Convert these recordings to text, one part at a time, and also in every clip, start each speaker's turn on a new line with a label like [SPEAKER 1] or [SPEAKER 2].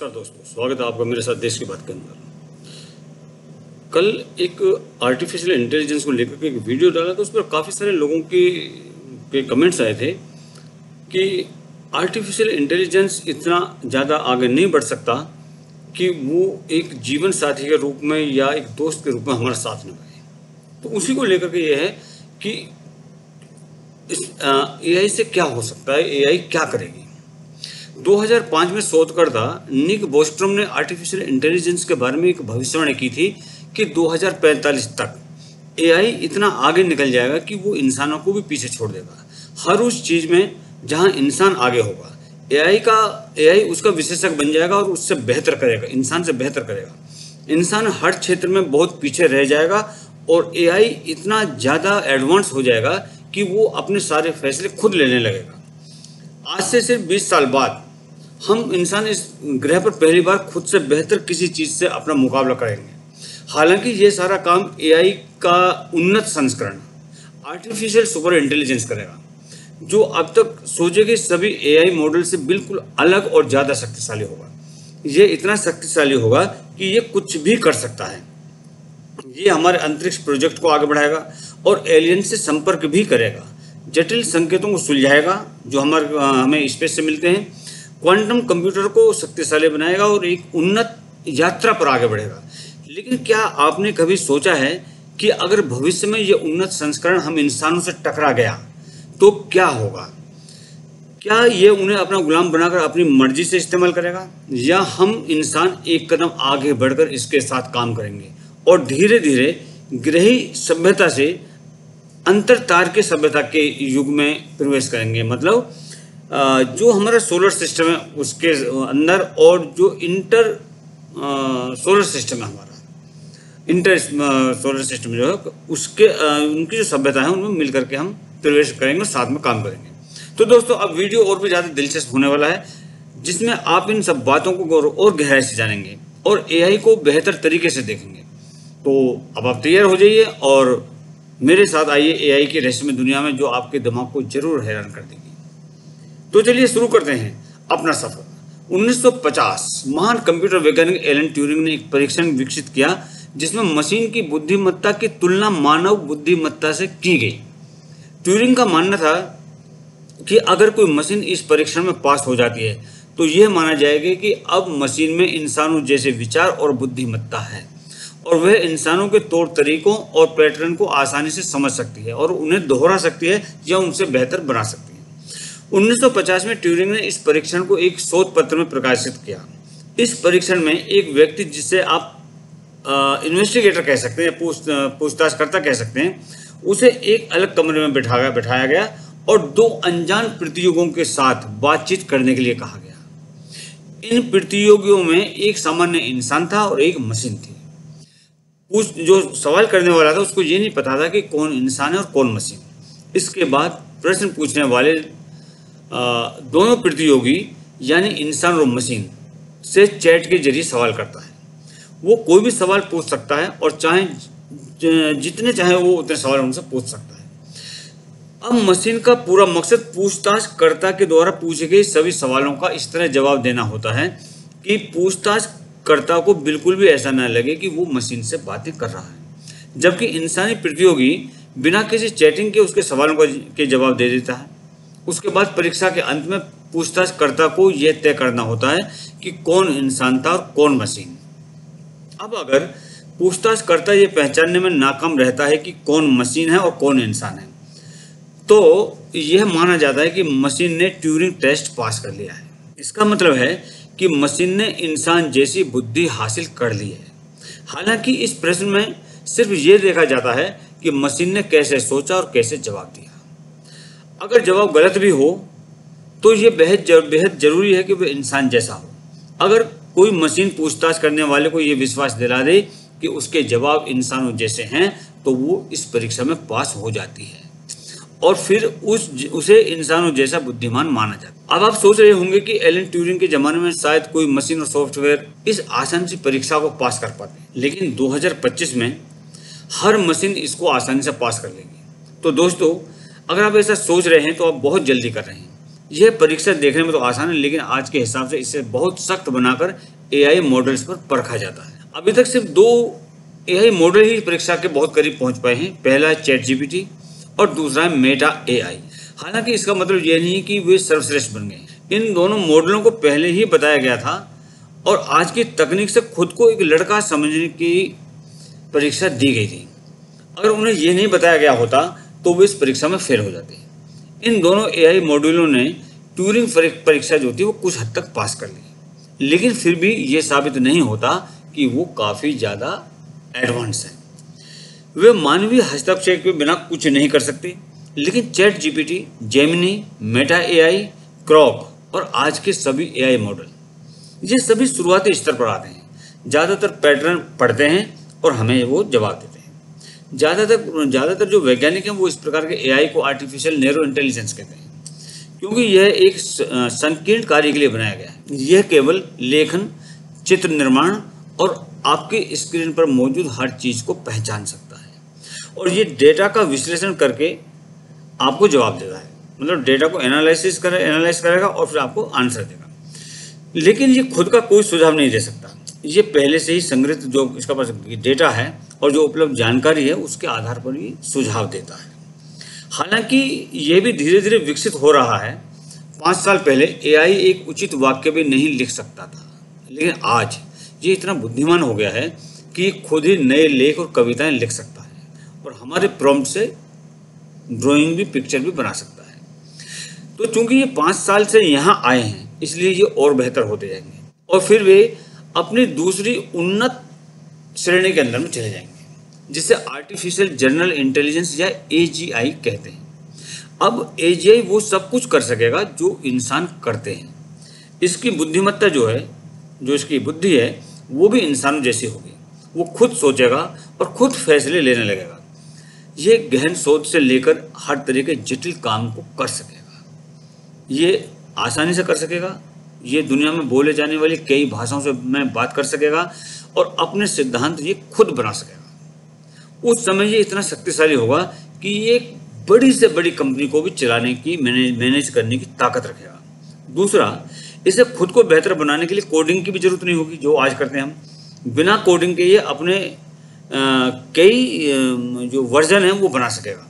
[SPEAKER 1] नमस्कार दोस्तों, स्वागत है आपका मेरे साथ देश की बात के अंदर। कल एक आर्टिफिशियल इंटेलिजेंस को लेकर के एक वीडियो डाला तो उस पर काफ़ी सारे लोगों के कमेंट्स आए थे कि आर्टिफिशियल इंटेलिजेंस इतना ज़्यादा आगे नहीं बढ़ सकता कि वो एक जीवन साथी के रूप में या एक दोस्त के रूप में हमारा साथ निभाए। तो उसी को लेकर के ये है कि इस एआई से क्या हो सकता है, एआई क्या करेगी। 2005 में शोधकर्ता निक बोस्ट्रोम ने आर्टिफिशियल इंटेलिजेंस के बारे में एक भविष्यवाणी की थी कि 2045 तक एआई इतना आगे निकल जाएगा कि वो इंसानों को भी पीछे छोड़ देगा। हर उस चीज़ में जहां इंसान आगे होगा, एआई उसका विशेषज्ञ बन जाएगा और उससे बेहतर करेगा, इंसान से बेहतर करेगा। इंसान हर क्षेत्र में बहुत पीछे रह जाएगा और एआई इतना ज़्यादा एडवांस हो जाएगा कि वो अपने सारे फैसले खुद लेने लगेगा। आज से सिर्फ 20 साल बाद हम इंसान इस ग्रह पर पहली बार खुद से बेहतर किसी चीज़ से अपना मुकाबला करेंगे। हालांकि ये सारा काम एआई का उन्नत संस्करण आर्टिफिशियल सुपर इंटेलिजेंस करेगा, जो अब तक सोचे गए सभी एआई मॉडल से बिल्कुल अलग और ज़्यादा शक्तिशाली होगा। ये इतना शक्तिशाली होगा कि ये कुछ भी कर सकता है। ये हमारे अंतरिक्ष प्रोजेक्ट को आगे बढ़ाएगा और एलियन से संपर्क भी करेगा, जटिल संकेतों को सुलझाएगा जो हमें स्पेस से मिलते हैं, क्वांटम कंप्यूटर को शक्तिशाली बनाएगा और एक उन्नत यात्रा पर आगे बढ़ेगा। लेकिन क्या आपने कभी सोचा है कि अगर भविष्य में ये उन्नत संस्करण हम इंसानों से टकरा गया तो क्या होगा? क्या ये उन्हें अपना गुलाम बनाकर अपनी मर्जी से इस्तेमाल करेगा, या हम इंसान एक कदम आगे बढ़कर इसके साथ काम करेंगे और धीरे धीरे ग्रही सभ्यता से अंतर तार के सभ्यता के युग में प्रवेश करेंगे। मतलब जो हमारा सोलर सिस्टम है उसके अंदर और जो इंटर सोलर सिस्टम है हमारा, इंटर सोलर सिस्टम जो है उसके उनकी जो सभ्यता है उनमें मिल करके हम प्रवेश करेंगे और साथ में काम करेंगे। तो दोस्तों, अब वीडियो और भी ज़्यादा दिलचस्प होने वाला है, जिसमें आप इन सब बातों को और गहराई से जानेंगे और एआई को बेहतर तरीके से देखेंगे। तो अब आप तैयार हो जाइए और मेरे साथ आइए एआई की रहस्यमय दुनिया में, जो आपके दिमाग को जरूर हैरान कर देगी। तो चलिए शुरू करते हैं अपना सफर। 1950 महान कंप्यूटर वैज्ञानिक एलन ट्यूरिंग ने एक परीक्षण विकसित किया जिसमें मशीन की बुद्धिमत्ता की तुलना मानव बुद्धिमत्ता से की गई। ट्यूरिंग का मानना था कि अगर कोई मशीन इस परीक्षण में पास हो जाती है तो यह माना जाएगा कि अब मशीन में इंसानों जैसे विचार और बुद्धिमत्ता है और वह इंसानों के तौर तरीकों और पैटर्न को आसानी से समझ सकती है और उन्हें दोहरा सकती है या उनसे बेहतर बना सकती है। 1950 में ट्यूरिंग ने इस परीक्षण को एक शोध पत्र में प्रकाशित किया। इस परीक्षण में एक व्यक्ति, जिसे आप इन्वेस्टिगेटर कह सकते हैं, पूछताछकर्ता कह सकते हैं, उसे एक अलग कमरे में बैठाया गया और दो अनजान प्रतियोगियों के साथ बातचीत करने के लिए कहा गया। इन प्रतियोगियों में एक सामान्य इंसान था और एक मशीन थी। जो सवाल करने वाला था उसको ये नहीं पता था कि कौन इंसान है और कौन मशीन। इसके बाद प्रश्न पूछने वाले दोनों प्रतियोगी यानी इंसान और मशीन से चैट के जरिए सवाल करता है। वो कोई भी सवाल पूछ सकता है और चाहे जितने चाहे वो उतने सवाल उनसे पूछ सकता है। अब मशीन का पूरा मकसद पूछताछकर्ता के द्वारा पूछे गए सभी सवालों का इस तरह जवाब देना होता है कि पूछताछकर्ता को बिल्कुल भी ऐसा न लगे कि वो मशीन से बातें कर रहा है, जबकि इंसानी प्रतियोगी बिना किसी चैटिंग के उसके सवालों के जवाब दे देता है। उसके बाद परीक्षा के अंत में पूछताछकर्ता को यह तय करना होता है कि कौन इंसान था और कौन मशीन। अब अगर पूछताछकर्ता ये पहचानने में नाकाम रहता है कि कौन मशीन है और कौन इंसान है, तो यह माना जाता है कि मशीन ने ट्यूरिंग टेस्ट पास कर लिया है। इसका मतलब है कि मशीन ने इंसान जैसी बुद्धि हासिल कर ली है। हालांकि इस प्रश्न में सिर्फ ये देखा जाता है कि मशीन ने कैसे सोचा और कैसे जवाब दिया। अगर जवाब गलत भी हो तो ये बेहद जरूरी है कि वह इंसान जैसा हो। अगर कोई मशीन पूछताछ करने वाले को ये विश्वास दिला दे कि उसके जवाब इंसानों जैसे हैं तो वो इस परीक्षा में पास हो जाती है और फिर उसे इंसानों जैसा बुद्धिमान माना जाता है। अब आप सोच रहे होंगे कि एलन ट्यूरिंग के ज़माने में शायद कोई मशीन और सॉफ्टवेयर इस आसान सी परीक्षा को पास कर पाते, लेकिन 2025 में हर मशीन इसको आसानी से पास कर लेगी। तो दोस्तों, अगर आप ऐसा सोच रहे हैं तो आप बहुत जल्दी कर रहे हैं। यह परीक्षा देखने में तो आसान है, लेकिन आज के हिसाब से इसे बहुत सख्त बनाकर एआई मॉडल्स पर परखा जाता है। अभी तक सिर्फ 2 एआई मॉडल ही परीक्षा के बहुत करीब पहुंच पाए हैं। पहला है चैट जीपीटी और दूसरा है मेटा एआई। हालांकि इसका मतलब यह नहीं है कि वे सर्वश्रेष्ठ बन गए। इन दोनों मॉडलों को पहले ही बताया गया था और आज की तकनीक से खुद को एक लड़का समझने की परीक्षा दी गई थी। अगर उन्हें यह नहीं बताया गया होता तो वे इस परीक्षा में फेल हो जाते। इन दोनों एआई मॉड्यूलों ने ट्यूरिंग परीक्षा जो थी वो कुछ हद तक पास कर ली, लेकिन फिर भी ये साबित नहीं होता कि वो काफ़ी ज़्यादा एडवांस है। वे मानवीय हस्तक्षेप के बिना कुछ नहीं कर सकते। लेकिन chat GPT, Gemini, Meta AI, Grok और आज के सभी एआई मॉडल, ये सभी शुरुआती स्तर पर आते हैं। ज़्यादातर पैटर्न पढ़ते हैं और हमें वो जवाब देते हैं। ज़्यादातर जो वैज्ञानिक हैं वो इस प्रकार के एआई को आर्टिफिशियल नैरो इंटेलिजेंस कहते हैं, क्योंकि यह एक संकीर्ण कार्य के लिए बनाया गया है। यह केवल लेखन, चित्र निर्माण और आपके स्क्रीन पर मौजूद हर चीज़ को पहचान सकता है और ये डेटा का विश्लेषण करके आपको जवाब देता है। मतलब डेटा को एनालाइज करेगा और फिर आपको आंसर देगा। लेकिन ये खुद का कोई सुझाव नहीं दे सकता। ये पहले से ही संग्रहित जो इसका पास डेटा है और जो उपलब्ध जानकारी है उसके आधार पर ही सुझाव देता है। हालांकि ये भी धीरे धीरे विकसित हो रहा है। 5 साल पहले एआई एक उचित वाक्य भी नहीं लिख सकता था, लेकिन आज ये इतना बुद्धिमान हो गया है कि खुद ही नए लेख और कविताएं लिख सकता है और हमारे प्रॉम्प्ट से ड्राइंग भी, पिक्चर भी बना सकता है। तो चूंकि ये 5 साल से यहाँ आए हैं इसलिए ये और बेहतर होते जाएंगे और फिर वे अपनी दूसरी उन्नत श्रेणी के अंदर में चले जाएंगे, जिसे आर्टिफिशियल जनरल इंटेलिजेंस या एजीआई कहते हैं। अब एजीआई वो सब कुछ कर सकेगा जो इंसान करते हैं। इसकी बुद्धिमत्ता जो है, जो इसकी बुद्धि है, वो भी इंसानों जैसी होगी। वो खुद सोचेगा और खुद फैसले लेने लगेगा। ये गहन सोच से लेकर हर तरह के जटिल काम को कर सकेगा। ये आसानी से कर सकेगा। ये दुनिया में बोले जाने वाली कई भाषाओं से में बात कर सकेगा और अपने सिद्धांत ये खुद बना सकेगा। उस समय ये इतना शक्तिशाली होगा कि ये बड़ी से बड़ी कंपनी को भी चलाने की, मैनेज करने की ताकत रखेगा। दूसरा, इसे खुद को बेहतर बनाने के लिए कोडिंग की भी जरूरत नहीं होगी, जो आज करते हैं हम। बिना कोडिंग के ये अपने कई जो वर्जन हैं वो बना सकेगा,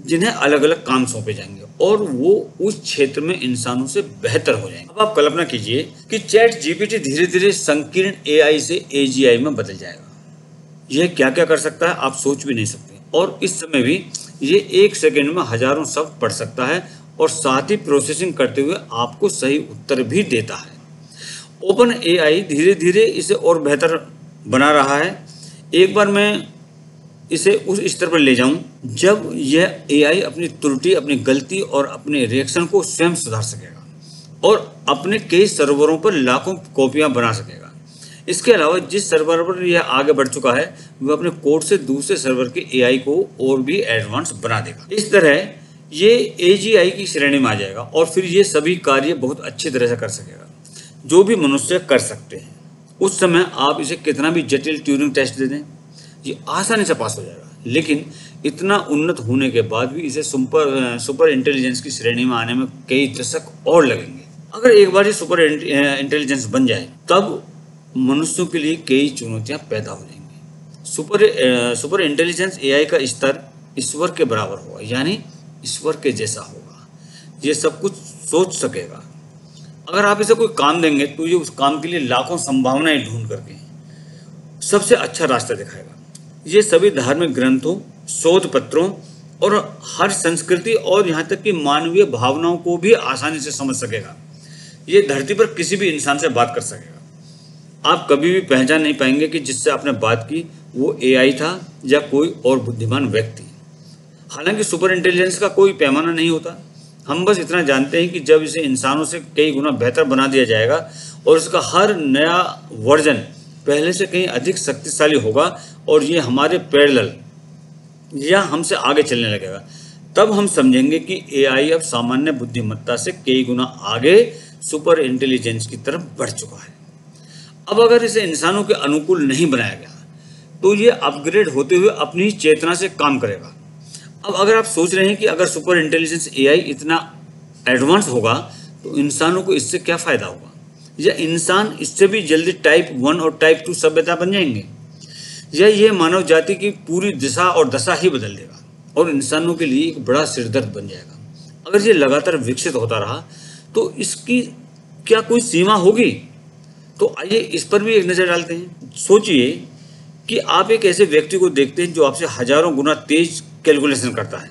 [SPEAKER 1] जिन्हें अलग अलग काम सौंपे जाएंगे और वो उस क्षेत्र में इंसानों से बेहतर हो जाएंगे। अब आप कल्पना कीजिए कि चैट जीपीटी धीरे धीरे संकीर्ण एआई से एजीआई में बदल जाएगा। यह क्या क्या कर सकता है आप सोच भी नहीं सकते। और इस समय भी ये 1 सेकंड में हजारों शब्द पढ़ सकता है और साथ ही प्रोसेसिंग करते हुए आपको सही उत्तर भी देता है। ओपन एआई धीरे धीरे इसे और बेहतर बना रहा है। एक बार मैं इसे उस स्तर पर ले जाऊं जब यह एआई अपनी त्रुटि, अपनी गलती और अपने रिएक्शन को स्वयं सुधार सकेगा और अपने कई सर्वरों पर लाखों कॉपियां बना सकेगा। इसके अलावा जिस सर्वर पर यह आगे बढ़ चुका है वह अपने कोड से दूसरे सर्वर के एआई को और भी एडवांस बना देगा। इस तरह ये एजीआई की श्रेणी में आ जाएगा और फिर ये सभी कार्य बहुत अच्छी तरह से कर सकेगा जो भी मनुष्य कर सकते हैं। उस समय आप इसे कितना भी जटिल ट्यूरिंग टेस्ट दे दें, ये आसानी से पास हो जाएगा। लेकिन इतना उन्नत होने के बाद भी इसे सुपर इंटेलिजेंस की श्रेणी में आने में कई दशक और लगेंगे। अगर एक बार ये सुपर इंटेलिजेंस बन जाए तब मनुष्यों के लिए कई चुनौतियां पैदा हो जाएंगी। सुपर इंटेलिजेंस एआई का स्तर ईश्वर के बराबर होगा, यानी ईश्वर के जैसा होगा। ये सब कुछ सोच सकेगा। अगर आप इसे कोई काम देंगे तो ये उस काम के लिए लाखों संभावनाएं ढूंढ करके सबसे अच्छा रास्ता दिखाएगा। ये सभी धार्मिक ग्रंथों, शोध पत्रों और हर संस्कृति और यहाँ तक कि मानवीय भावनाओं को भी आसानी से समझ सकेगा। ये धरती पर किसी भी इंसान से बात कर सकेगा। आप कभी भी पहचान नहीं पाएंगे कि जिससे आपने बात की वो एआई था या कोई और बुद्धिमान व्यक्ति। हालांकि सुपर इंटेलिजेंस का कोई पैमाना नहीं होता। हम बस इतना जानते हैं कि जब इसे इंसानों से कई गुना बेहतर बना दिया जाएगा और इसका हर नया वर्जन पहले से कहीं अधिक शक्तिशाली होगा और ये हमारे पैरेलल या हमसे आगे चलने लगेगा, तब हम समझेंगे कि एआई अब सामान्य बुद्धिमत्ता से कई गुना आगे सुपर इंटेलिजेंस की तरफ बढ़ चुका है। अब अगर इसे इंसानों के अनुकूल नहीं बनाया गया तो ये अपग्रेड होते हुए अपनी चेतना से काम करेगा। अब अगर आप सोच रहे हैं कि अगर सुपर इंटेलिजेंस एआई इतना एडवांस होगा तो इंसानों को इससे क्या फ़ायदा होगा, या इंसान इससे भी जल्दी टाइप 1 और टाइप 2 सभ्यता बन जाएंगे, या ये मानव जाति की पूरी दिशा और दशा ही बदल देगा और इंसानों के लिए एक बड़ा सिरदर्द बन जाएगा। अगर ये लगातार विकसित होता रहा तो इसकी क्या कोई सीमा होगी? तो आइए इस पर भी एक नज़र डालते हैं। सोचिए कि आप एक ऐसे व्यक्ति को देखते हैं जो आपसे हजारों गुना तेज कैलकुलेशन करता है,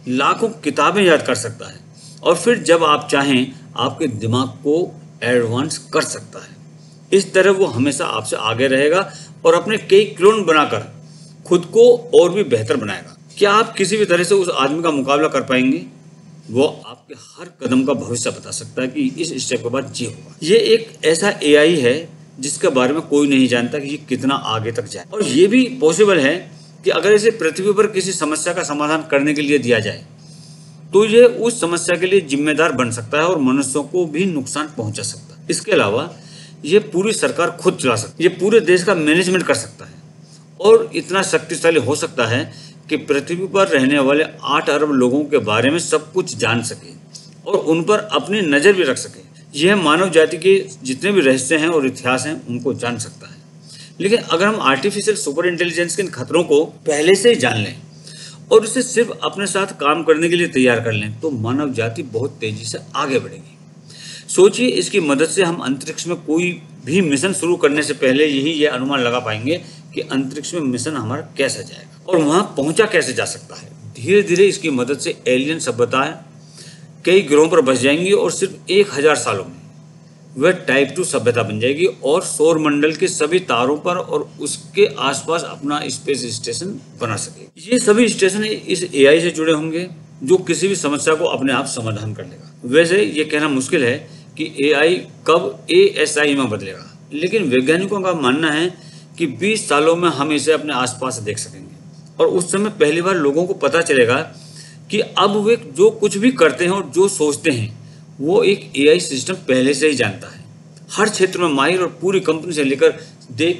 [SPEAKER 1] लाखों किताबें याद कर सकता है और फिर जब आप चाहें आपके दिमाग को एडवांस कर सकता है। इस तरह वो हमेशा आपसे आगे रहेगा और अपने कई क्लोन बनाकर खुद को और भी बेहतर बनाएगा। क्या आप किसी भी तरह से उस आदमी का मुकाबला कर पाएंगे? वो आपके हर कदम का भविष्य बता सकता है कि इस स्टेप के बाद ये होगा। ये एक ऐसा एआई है जिसके बारे में कोई नहीं जानता कि ये कितना आगे तक जाए, और ये भी पॉसिबल है कि अगर इसे पृथ्वी पर किसी समस्या का समाधान करने के लिए दिया जाए तो ये उस समस्या के लिए जिम्मेदार बन सकता है और मनुष्यों को भी नुकसान पहुंचा सकता है। इसके अलावा ये पूरी सरकार खुद चला सकता है, ये पूरे देश का मैनेजमेंट कर सकता है और इतना शक्तिशाली हो सकता है कि पृथ्वी पर रहने वाले 8 अरब लोगों के बारे में सब कुछ जान सके और उन पर अपनी नज़र भी रख सके। यह मानव जाति के जितने भी रहस्य हैं और इतिहास हैं उनको जान सकता है। लेकिन अगर हम आर्टिफिशियल सुपर इंटेलिजेंस के इन खतरों को पहले से ही जान लें और उसे सिर्फ अपने साथ काम करने के लिए तैयार कर लें तो मानव जाति बहुत तेजी से आगे बढ़ेगी। सोचिए, इसकी मदद से हम अंतरिक्ष में कोई भी मिशन शुरू करने से पहले ये अनुमान लगा पाएंगे कि अंतरिक्ष में मिशन हमारा कैसा जाएगा और वहां पहुंचा कैसे जा सकता है। धीरे धीरे इसकी मदद से एलियन सभ्यताएं कई ग्रहों पर बस जाएंगी और सिर्फ 1000 सालों में वह टाइप 2 सभ्यता बन जाएगी और सौर मंडल के सभी तारों पर और उसके आसपास अपना स्पेस स्टेशन बना सकेगी। ये सभी स्टेशन इस एआई से जुड़े होंगे जो किसी भी समस्या को अपने आप समाधान कर लेगा। वैसे ये कहना मुश्किल है कि एआई कब एएसआई में बदलेगा, लेकिन वैज्ञानिकों का मानना है कि 20 सालों में हम इसे अपने आसपास देख सकेंगे और उस समय पहली बार लोगों को पता चलेगा कि अब वे जो कुछ भी करते हैं और जो सोचते हैं वो एक एआई सिस्टम पहले से ही जानता है। हर क्षेत्र में माहिर और पूरी कंपनी से लेकर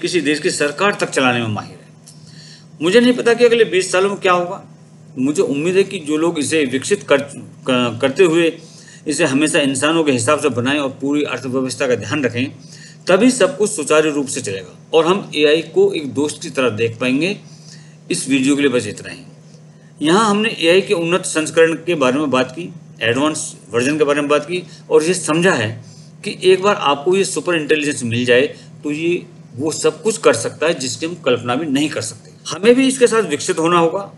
[SPEAKER 1] किसी देश की सरकार तक चलाने में माहिर है। मुझे नहीं पता कि अगले 20 सालों में क्या होगा। मुझे उम्मीद है कि जो लोग इसे विकसित करते हुए इसे हमेशा इंसानों के हिसाब से बनाएं और पूरी अर्थव्यवस्था का ध्यान रखें, तभी सब कुछ सुचारू रूप से चलेगा और हम एआई को एक दोस्त की तरह देख पाएंगे। इस वीडियो के लिए बस इतना ही। यहाँ हमने एआई के उन्नत संस्करण के बारे में बात की, एडवांस वर्जन के बारे में बात की और ये समझा है कि एक बार आपको ये सुपर इंटेलिजेंस मिल जाए तो ये वो सब कुछ कर सकता है जिसकी हम कल्पना भी नहीं कर सकते। हमें भी इसके साथ विकसित होना होगा,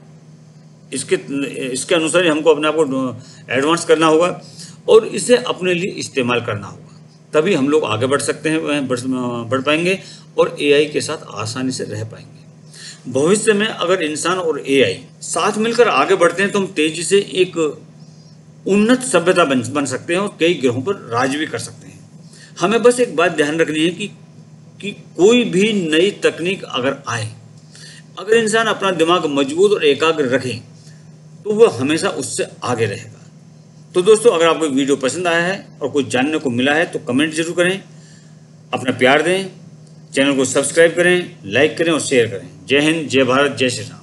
[SPEAKER 1] इसके अनुसार ही हमको अपने आप को एडवांस करना होगा और इसे अपने लिए इस्तेमाल करना होगा, तभी हम लोग आगे बढ़ सकते हैं, बढ़ पाएंगे और एआई के साथ आसानी से रह पाएंगे। भविष्य में अगर इंसान और एआई साथ मिलकर आगे बढ़ते हैं तो हम तेजी से एक उन्नत सभ्यता बन सकते हैं और कई ग्रहों पर राज भी कर सकते हैं। हमें बस एक बात ध्यान रखनी है कि कोई भी नई तकनीक अगर आए, अगर इंसान अपना दिमाग मजबूत और एकाग्र रखे तो वह हमेशा उससे आगे रहेगा। तो दोस्तों, अगर आपको वीडियो पसंद आया है और कुछ जानने को मिला है तो कमेंट जरूर करें, अपना प्यार दें, चैनल को सब्सक्राइब करें, लाइक करें और शेयर करें। जय हिंद, जय भारत, जय श्री राम।